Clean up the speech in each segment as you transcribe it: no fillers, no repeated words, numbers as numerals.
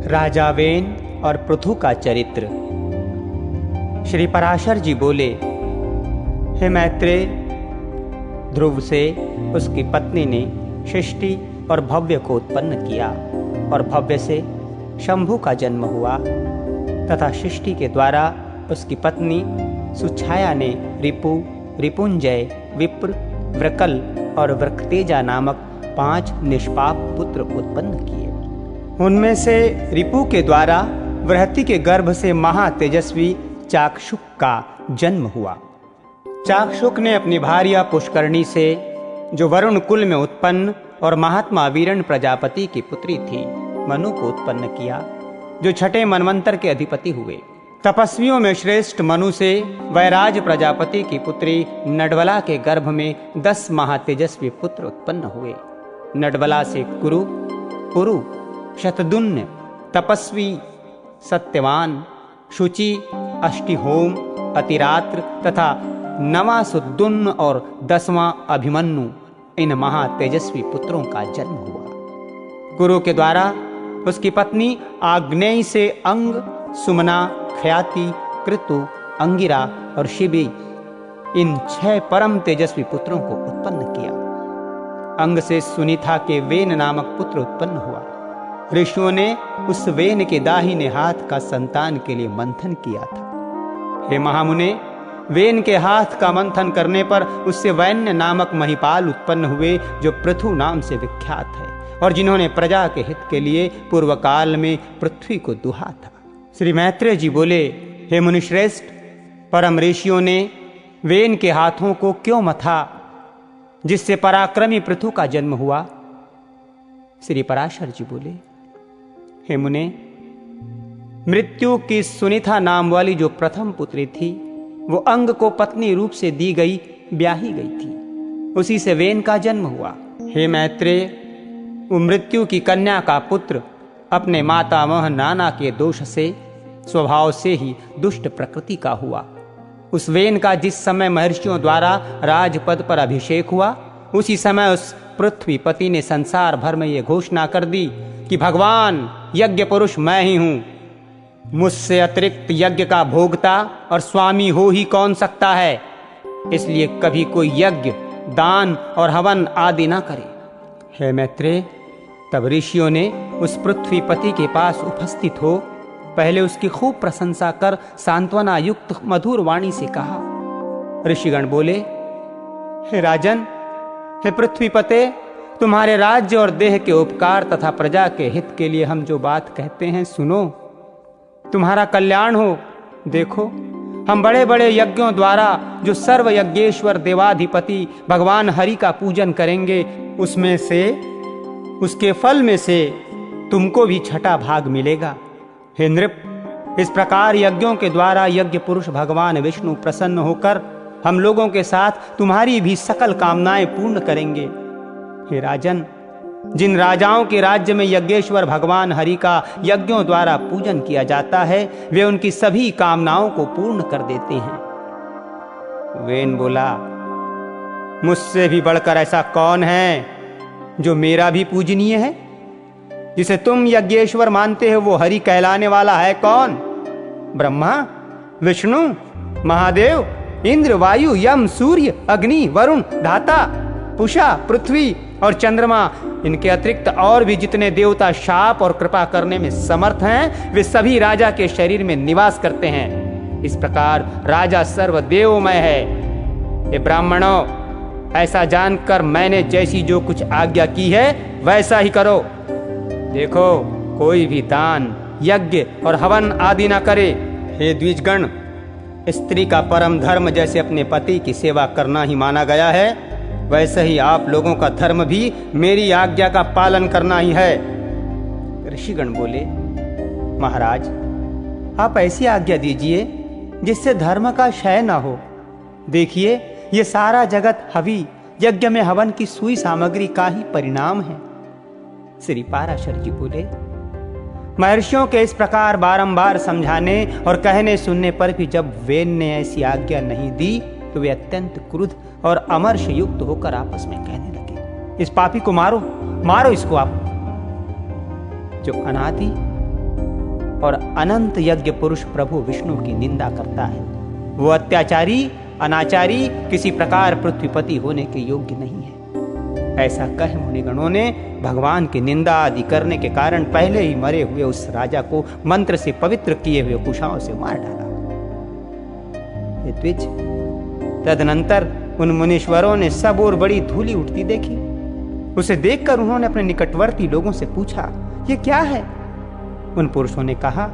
राजा when और पृथु का चरित्र। श्री पराशर जी बोले, हे मैत्रेय, ध्रुव से उसकी पत्नी ने सृष्टि और भव्य को उत्पन्न किया और भव्य से शंभु का जन्म हुआ तथा सृष्टि के द्वारा उसकी पत्नी सुछाया ने रिपु, रिपुंजय, विप्र, वृकल और वृकतेजा नामक 5 निष्पाप पुत्र उत्पन्न किए। उनमें से रिपु के द्वारा बृहति के गर्भ से महातेजस्वी चाक्षुक का जन्म हुआ। चाक्षुक ने अपनी भार्या पुष्करणी से, जो वरुण कुल में उत्पन्न और महात्मा वीरण प्रजापति की पुत्री थी, मनु को उत्पन्न किया, जो 6ठे मनवंतर के अधिपति हुए। तपस्वियों में श्रेष्ठ मनु से वैराज प्रजापति की पुत्री नडवला के गर्भ में 10 महातेजस्वी पुत्र उत्पन्न हुए। नडवला से कुरु, पुरु, शतदुन्य, तपस्वी, सत्यवान, शुचि, अष्टिहोम, अतिरात्र तथा 9वां सुदुन्न और 10वां अभिमन्यु, इन महातेजस्वी पुत्रों का जन्म हुआ। गुरु के द्वारा उसकी पत्नी आग्नेय से अंग, सुमना, ख्याति, कृतु, अंगिरा और शिबी, इन 6 परम तेजस्वी पुत्रों को उत्पन्न किया। अंग से सुनीता के वेन नामक पुत्र उत्पन्न हुआ। ऋषियों ने उस वेन के दाहिने हाथ का संतान के लिए मंथन किया था। हे महामुने, वेन के हाथ का मंथन करने पर उससे वैन्य नामक महिपाल उत्पन्न हुए, जो पृथु नाम से विख्यात है और जिन्होंने प्रजा के हित के लिए पूर्व काल में पृथ्वी को दुहा था। श्री मैत्रेय जी बोले, हे मुनिश्रेष्ठ, परम ऋषियों ने वेन के हाथों को क्यों मथा, जिससे पराक्रमी पृथु का जन्म हुआ? श्री पराशर जी बोले, हे मुने, मृत्यु की सुनीता नाम वाली जो प्रथम पुत्री थी, वो अंग को पत्नी रूप से दी गई, ब्याही गई थी, उसी से वेन का जन्म हुआ। हे मैत्रेय, वो मृत्यु की कन्या का पुत्र अपने मातामह नाना के दोष से स्वभाव से ही दुष्ट प्रकृति का हुआ। उस वेन का जिस समय महर्षियों द्वारा राजपद पर अभिषेक हुआ, उसी समय उस पृथ्वीपति ने संसार भर में ये घोषणा कर दी कि भगवान यज्ञ पुरुष मैं ही हूं, मुझसे अतिरिक्त यज्ञ का भोगता और स्वामी हो ही कौन सकता है, इसलिए कभी कोई यज्ञ, दान और हवन आदि ना करे। हे मैत्रेय, तब ऋषियों ने उस पृथ्वीपति के पास उपस्थित हो पहले उसकी खूब प्रशंसा कर सांत्वना युक्त मधुर वाणी से कहा। ऋषिगण बोले, हे राजन, हे पृथ्वीपते, तुम्हारे राज्य और देह के उपकार तथा प्रजा के हित के लिए हम जो बात कहते हैं सुनो, तुम्हारा कल्याण हो। देखो, हम बड़े बड़े यज्ञों द्वारा जो सर्व यज्ञेश्वर देवाधिपति भगवान हरि का पूजन करेंगे, उसमें से, उसके फल में से तुमको भी 6ठा भाग मिलेगा। हे नृप, इस प्रकार यज्ञों के द्वारा यज्ञ पुरुष भगवान विष्णु प्रसन्न होकर हम लोगों के साथ तुम्हारी भी सकल कामनाएं पूर्ण करेंगे। हे राजन, जिन राजाओं के राज्य में यज्ञेश्वर भगवान हरि का यज्ञों द्वारा पूजन किया जाता है, वे उनकी सभी कामनाओं को पूर्ण कर देते हैं। वेन बोला, मुझसे भी बढ़कर ऐसा कौन है जो मेरा भी पूजनीय है? जिसे तुम यज्ञेश्वर मानते हो वो हरि कहलाने वाला है कौन? ब्रह्मा, विष्णु, महादेव, इंद्र, वायु, यम, सूर्य, अग्नि, वरुण, धाता, पुषा, पृथ्वी और चंद्रमा, इनके अतिरिक्त और भी जितने देवता शाप और कृपा करने में समर्थ हैं, वे सभी राजा के शरीर में निवास करते हैं। इस प्रकार राजा सर्वदेवमय है। ये ब्राह्मणों, ऐसा जानकर मैंने जैसी जो कुछ आज्ञा की है वैसा ही करो। देखो, कोई भी दान, यज्ञ और हवन आदि ना करे। हे द्विजगण, स्त्री का परम धर्म जैसे अपने पति की सेवा करना ही माना गया है, वैसे ही आप लोगों का धर्म भी मेरी आज्ञा का पालन करना ही है। ऋषिगण बोले, महाराज, आप ऐसी आज्ञा दीजिए जिससे धर्म का क्षय ना हो। देखिए, ये सारा जगत हवि, यज्ञ में हवन की सुई सामग्री का ही परिणाम है। श्री पराशर जी बोले, महर्षियों के इस प्रकार बारंबार समझाने और कहने सुनने पर भी जब वेन ने ऐसी आज्ञा नहीं दी, तो वे अत्यंत क्रुद्ध और अमर्ष युक्त होकर आपस में कहने लगे, इस पापी को मारो, मारो इसको आप, जो अनादि और अनंत यज्ञ पुरुष प्रभु विष्णु की निंदा करता है। वो अत्याचारी, अनाचारी, किसी प्रकार पृथ्वीपति होने के योग्य नहीं है। ऐसा कह मुनिगणों ने भगवान की निंदा आदि करने के कारण पहले ही मरे हुए उस राजा को मंत्र से पवित्र किए हुए कुशाओं से मार डाला। हे द्विज, तदनंतर उन मुनीश्वरों ने सब और बड़ी धूली उठती देखी। उसे देखकर उन्होंने अपने निकटवर्ती लोगों से पूछा, ये क्या है? उन पुरुषों ने कहा,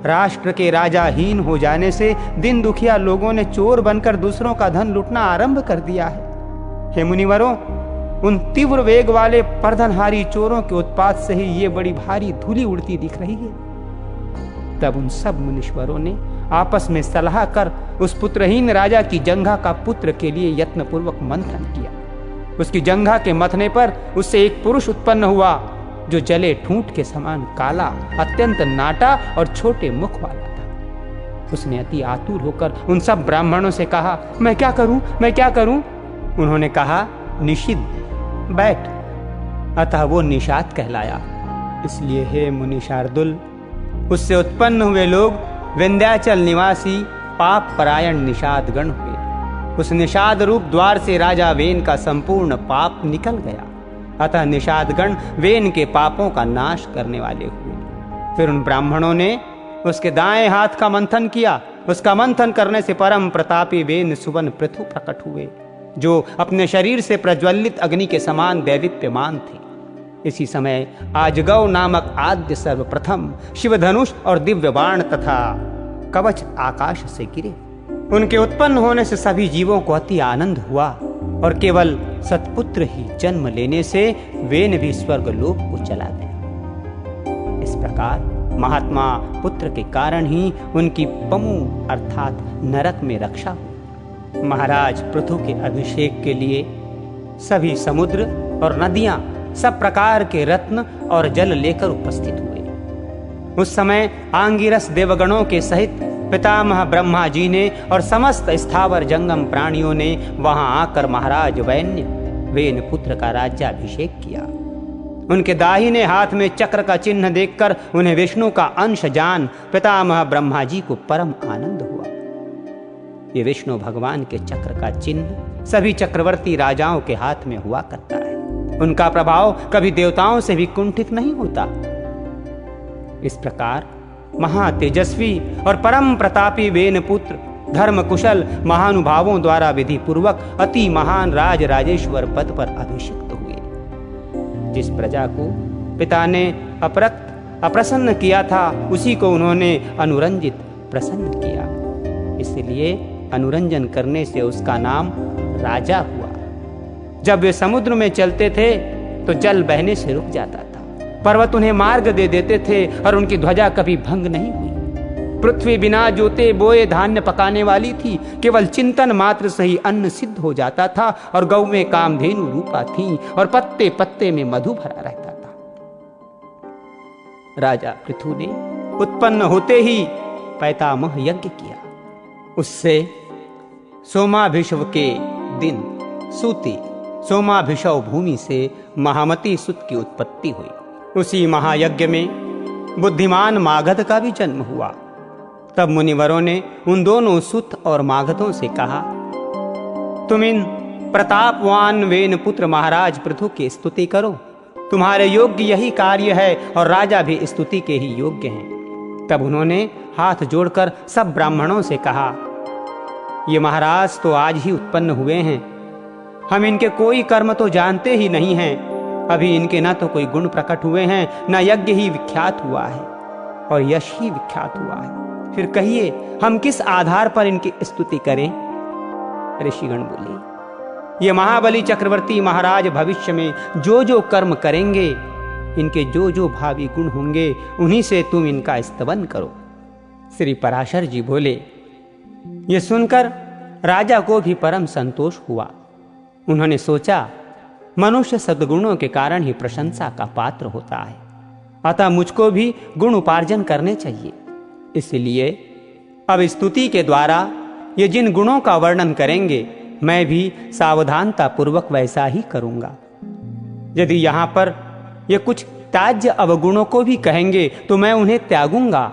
राष्ट्र के राजाहीन हो जाने से दिन दुखिया लोगों ने चोर बनकर दूसरों का धन लूटना आरंभ कर दिया है। हे मुनिवरों, उन तीव्र वेग वाले परधनहारी चोरों के उत्पात से ही ये बड़ी भारी धूली उड़ती दिख रही है। तब उन सब मुनीश्वरों ने आपस में सलाह कर उस पुत्रहीन राजा की जंघा का पुत्र के लिए यत्नपूर्वक मंथन किया। उसकी जंघा के मथने पर उससे एक पुरुष उत्पन्न हुआ जो जले ठूंठ के समान काला, अत्यंत नाटा और छोटे मुख वाला था। उसने अति आतुर होकर उन सब ब्राह्मणों से कहा, मैं क्या करूं, मैं क्या करूं? उन्होंने कहा, निषिद्ध, बैठ। अतः वो निषाद कहलाया। इसलिए हे मुनि शार्दुल, उससे उत्पन्न हुए लोग विंध्याचल निवासी पाप परायण निषाद गण हुए। उस निषाद रूप द्वार से राजा वेन का संपूर्ण पाप निकल गया। अतः निषादगण वेन के पापों का नाश करने वाले हुए। फिर उन ब्राह्मणों ने उसके दाएं हाथ का मंथन किया। उसका मंथन करने से परम प्रतापी वेन सुवन पृथु प्रकट हुए, जो अपने शरीर से प्रज्वलित अग्नि के समान दैदीप्यमान थे। इसी समय आजगौ नामक आद्य सर्वप्रथम शिवधनुष और दिव्य बाण तथा कवच आकाश से गिरे। उनके उत्पन्न होने से सभी जीवों को अति आनंद हुआ और केवल सत्पुत्र ही जन्म लेने से वेन भी स्वर्गलोक को चला गया। इस प्रकार महात्मा पुत्र के कारण ही उनकी पमु अर्थात नरक में रक्षा हुई। महाराज पृथु के अभिषेक के लिए सभी समुद्र और नदियां सब प्रकार के रत्न और जल लेकर उपस्थित हुए। उस समय आंगिरस देवगणों के सहित पितामह ब्रह्मा जी ने और समस्त स्थावर जंगम प्राणियों ने वहां आकर महाराज वैन्य वेन पुत्र का राज्याभिषेक किया। उनके दाहिने हाथ में चक्र का चिन्ह देखकर उन्हें विष्णु का अंश जान पितामह ब्रह्मा जी को परम आनंद हुआ। ये विष्णु भगवान के चक्र का चिन्ह सभी चक्रवर्ती राजाओं के हाथ में हुआ करता है। उनका प्रभाव कभी देवताओं से भी कुंठित नहीं होता। इस प्रकार महातेजस्वी और परम प्रतापी वेन पुत्र धर्म कुशल महानुभावों द्वारा विधि पूर्वक अति महान राज राजेश्वर पद पर अभिषिक्त हुए। जिस प्रजा को पिता ने अप्रसन्न किया था, उसी को उन्होंने अनुरंजित प्रसन्न किया। इसलिए अनुरंजन करने से उसका नाम राजा हुआ। जब वे समुद्र में चलते थे तो जल बहने से रुक जाता था, पर्वत उन्हें मार्ग दे देते थे और उनकी ध्वजा कभी भंग नहीं हुई। पृथ्वी बिना जोते बोए धान्य पकाने वाली थी, केवल चिंतन मात्र से ही अन्न सिद्ध हो जाता था और गौ में कामधेनु रूपा थी और पत्ते पत्ते में मधु भरा रहता था। राजा पृथु ने उत्पन्न होते ही पैतामह यज्ञ किया। उससे सोमाभिषव के दिन सूति सोमाभिषव भूमि से महामती सुत की उत्पत्ति हुई। उसी महायज्ञ में बुद्धिमान मागध का भी जन्म हुआ। तब मुनिवरों ने उन दोनों सुत और मागधों से कहा, तुम इन प्रतापवान वेन पुत्र महाराज पृथु की स्तुति करो। तुम्हारे योग्य यही कार्य है और राजा भी स्तुति के ही योग्य हैं। तब उन्होंने हाथ जोड़कर सब ब्राह्मणों से कहा, ये महाराज तो आज ही उत्पन्न हुए हैं। हम इनके कोई कर्म तो जानते ही नहीं हैं। अभी इनके न तो कोई गुण प्रकट हुए हैं, न यज्ञ ही विख्यात हुआ है और यश ही विख्यात हुआ है। फिर कहिए हम किस आधार पर इनकी स्तुति करें? ऋषिगण बोले, ये महाबली चक्रवर्ती महाराज भविष्य में जो जो कर्म करेंगे, इनके जो जो भावी गुण होंगे, उन्हीं से तुम इनका स्तवन करो। श्री पराशर जी बोले, ये सुनकर राजा को भी परम संतोष हुआ। उन्होंने सोचा, मनुष्य सद्गुणों के कारण ही प्रशंसा का पात्र होता है, अतः मुझको भी गुण उपार्जन करने चाहिए। इसलिए अब स्तुति के द्वारा ये जिन गुणों का वर्णन करेंगे, मैं भी सावधानता पूर्वक वैसा ही करूंगा। यदि यहाँ पर ये कुछ त्याज्य अवगुणों को भी कहेंगे तो मैं उन्हें त्यागूंगा।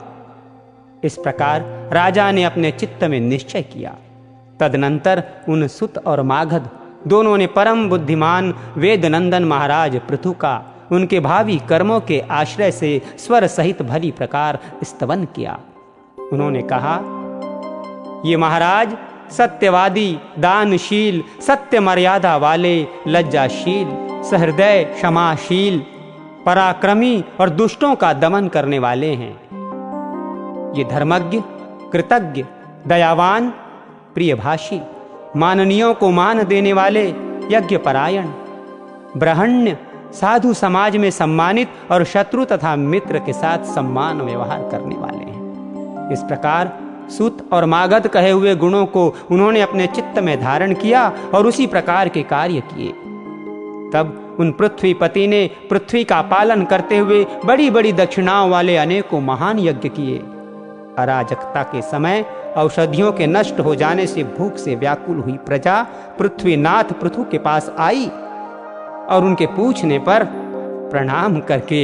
इस प्रकार राजा ने अपने चित्त में निश्चय किया। तदनंतर उन सुत और मागध दोनों ने परम बुद्धिमान वेदनंदन महाराज पृथु का उनके भावी कर्मों के आश्रय से स्वर सहित भली प्रकार स्तवन किया। उन्होंने कहा, ये महाराज सत्यवादी, दानशील, सत्य मर्यादा वाले, लज्जाशील, सहृदय, क्षमाशील, पराक्रमी और दुष्टों का दमन करने वाले हैं। ये धर्मज्ञ, कृतज्ञ, दयावान, प्रियभाषी, माननीयों को मान देने वाले, यज्ञपरायण, ब्रह्मण्य, साधु समाज में सम्मानित और शत्रु तथा मित्र के साथ सम्मान व्यवहार करने वाले हैं। इस प्रकार सुत और मागध कहे हुए गुणों को उन्होंने अपने चित्त में धारण किया और उसी प्रकार के कार्य किए। तब उन पृथ्वीपति ने पृथ्वी का पालन करते हुए बड़ी बड़ी दक्षिणाओं वाले अनेकों महान यज्ञ किए। अराजकता के समय औषधियों के नष्ट हो जाने से भूख से व्याकुल हुई प्रजा पृथ्वीनाथ पृथु के पास आई और उनके पूछने पर प्रणाम करके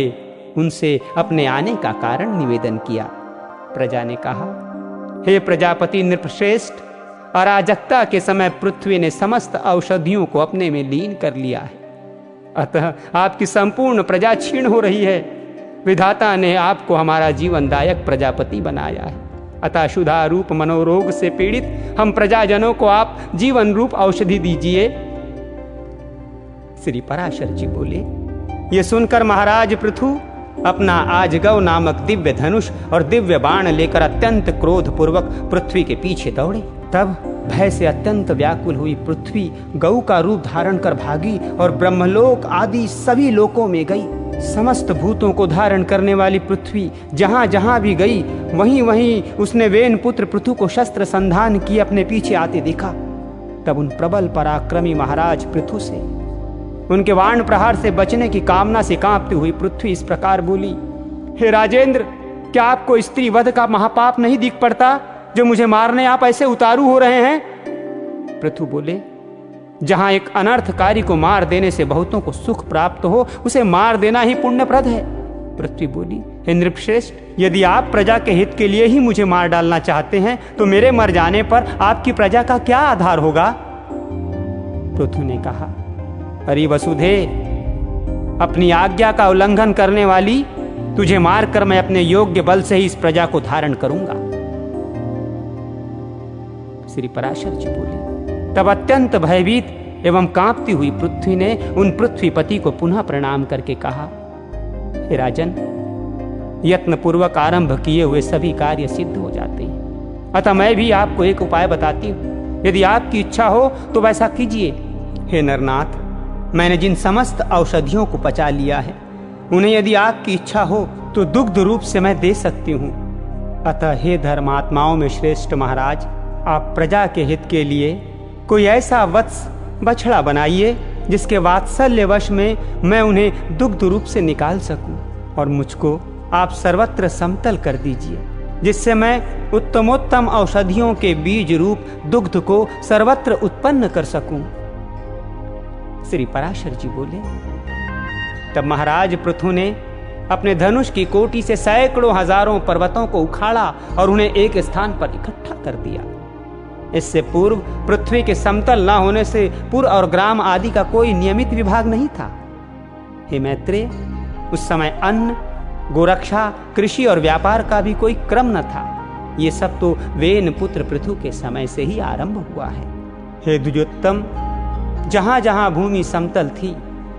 उनसे अपने आने का कारण निवेदन किया। प्रजा ने कहा, हे प्रजापति नृपश्रेष्ठ, अराजकता के समय पृथ्वी ने समस्त औषधियों को अपने में लीन कर लिया है, अतः आपकी संपूर्ण प्रजा क्षीण हो रही है। विधाता ने आपको हमारा जीवनदायक प्रजापति बनाया है, अतः क्षुधा रूप मनोरोग से पीड़ित हम प्रजाजनों को आप जीवन रूप औषधि दीजिए। श्री पराशर जी बोले, ये सुनकर महाराज पृथु अपना आजगव नामक दिव्य धनुष और दिव्य बाण लेकर अत्यंत क्रोध पूर्वक पृथ्वी के पीछे दौड़े। तब भय से अत्यंत व्याकुल हुई पृथ्वी गौ का रूप धारण कर भागी और ब्रह्मलोक आदि सभी लोकों में गई। समस्त भूतों को धारण करने वाली पृथ्वी जहां जहां भी गई वहीं वहीं उसने वेन पुत्र पृथु को शस्त्र संधान किए अपने पीछे आते देखा। तब उन प्रबल पराक्रमी महाराज पृथु से उनके वाण प्रहार से बचने की कामना से कांपती हुई पृथ्वी इस प्रकार बोली, हे राजेंद्र, क्या आपको स्त्री वध का महापाप नहीं दिख पड़ता जो मुझे मारने आप ऐसे उतारू हो रहे हैं? पृथु बोले, जहां एक अनर्थकारी को मार देने से बहुतों को सुख प्राप्त हो उसे मार देना ही पुण्यप्रद है। पृथ्वी बोली, हे नृपश्रेष्ठ, यदि आप प्रजा के हित के लिए ही मुझे मार डालना चाहते हैं तो मेरे मर जाने पर आपकी प्रजा का क्या आधार होगा? पृथु ने कहा, अरे वसुधे, अपनी आज्ञा का उल्लंघन करने वाली, तुझे मारकर मैं अपने योग्य बल से ही इस प्रजा को धारण करूंगा। श्री पराशर जी बोले, तब अत्यंत भयभीत एवं कांपती हुई पृथ्वी ने उन पृथ्वीपति को पुनः प्रणाम करके कहा, हे राजन, यत्न पूर्वक आरंभ किए हुए सभी कार्य सिद्ध हो जाते हैं, अतः मैं भी आपको एक उपाय बताती हूं, यदि आपकी इच्छा हो तो वैसा कीजिए। हे नरनाथ, मैंने जिन समस्त औषधियों को पचा लिया है उन्हें यदि आपकी इच्छा हो तो दुग्ध रूप से मैं दे सकती हूँ। अतः हे धर्मात्माओं में श्रेष्ठ महाराज, आप प्रजा के हित के लिए कोई ऐसा वत्स बछड़ा बनाइए जिसके वात्सल्यवश में मैं उन्हें दुग्ध रूप से निकाल सकूं, और मुझको आप सर्वत्र समतल कर दीजिए जिससे मैं उत्तमोत्तम औषधियों के बीज रूप दुग्ध को सर्वत्र उत्पन्न कर सकूं। श्री पराशर जी बोले, तब महाराज पृथु ने अपने धनुष की कोटि से सैकड़ों हजारों पर्वतों को उखाड़ा और उन्हें एक स्थान पर इकट्ठा कर दिया। इससे पूर्व पृथ्वी के समतल न होने से पुर और ग्राम आदि का कोई नियमित विभाग नहीं था। हे मैत्रेय, उस समय अन्न, गोरक्षा, कृषि और व्यापार का भी कोई क्रम न था। ये सब तो वेन पुत्र पृथु के समय से ही आरंभ हुआ है। हे द्विजोत्तम, जहां जहां भूमि समतल थी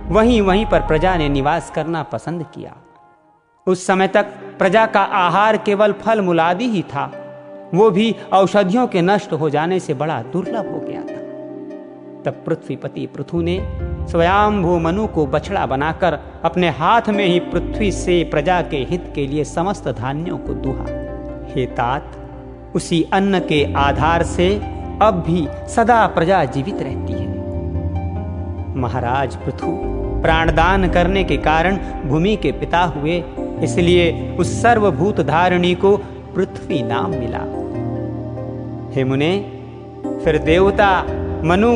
वहीं वहीं पर प्रजा ने निवास करना पसंद किया। उस समय तक प्रजा का आहार केवल फल मूलादि ही था, वो भी औषधियों के नष्ट हो जाने से बड़ा दुर्लभ हो गया था। तब पृथ्वीपति पृथु ने स्वयंभू मनु को बछड़ा बनाकर अपने हाथ में ही पृथ्वी से प्रजा के हित के लिए समस्त धान्यों को दुहा। हे तात, उसी अन्न के आधार से अब भी सदा प्रजा जीवित रहती है। महाराज पृथु प्राणदान करने के कारण भूमि के पिता हुए, इसलिए उस सर्वभूत धारिणी को पृथ्वी नाम मिला। हे मुने, फिर देवता, मनु,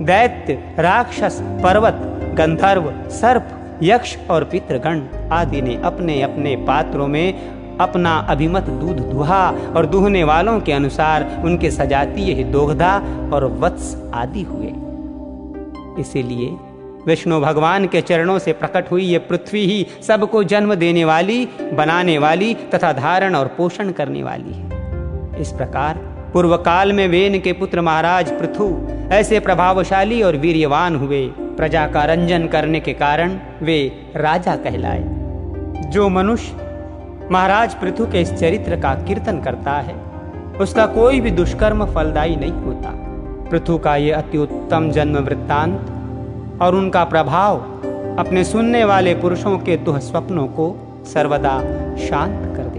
दैत्य, राक्षस, पर्वत, गंधर्व, सर्प, यक्ष और पितृगण आदि ने अपने अपने पात्रों में अपना अभिमत दूध दुहा और दुहने वालों के अनुसार उनके सजातीय दोग्धा और वत्स आदि हुए। इसीलिए विष्णु भगवान के चरणों से प्रकट हुई ये पृथ्वी ही सबको जन्म देने वाली, बनाने वाली तथा धारण और पोषण करने वाली है। इस प्रकार पूर्व काल में वेन के पुत्र महाराज पृथु ऐसे प्रभावशाली और वीर्यवान हुए, प्रजा का रंजन करने के कारण वे राजा कहलाए। जो मनुष्य महाराज पृथु के इस चरित्र का कीर्तन करता है उसका कोई भी दुष्कर्म फलदायी नहीं होता। पृथु का ये अति उत्तम जन्म वृत्तांत और उनका प्रभाव अपने सुनने वाले पुरुषों के दुःस्वप्नों को सर्वदा शांत कर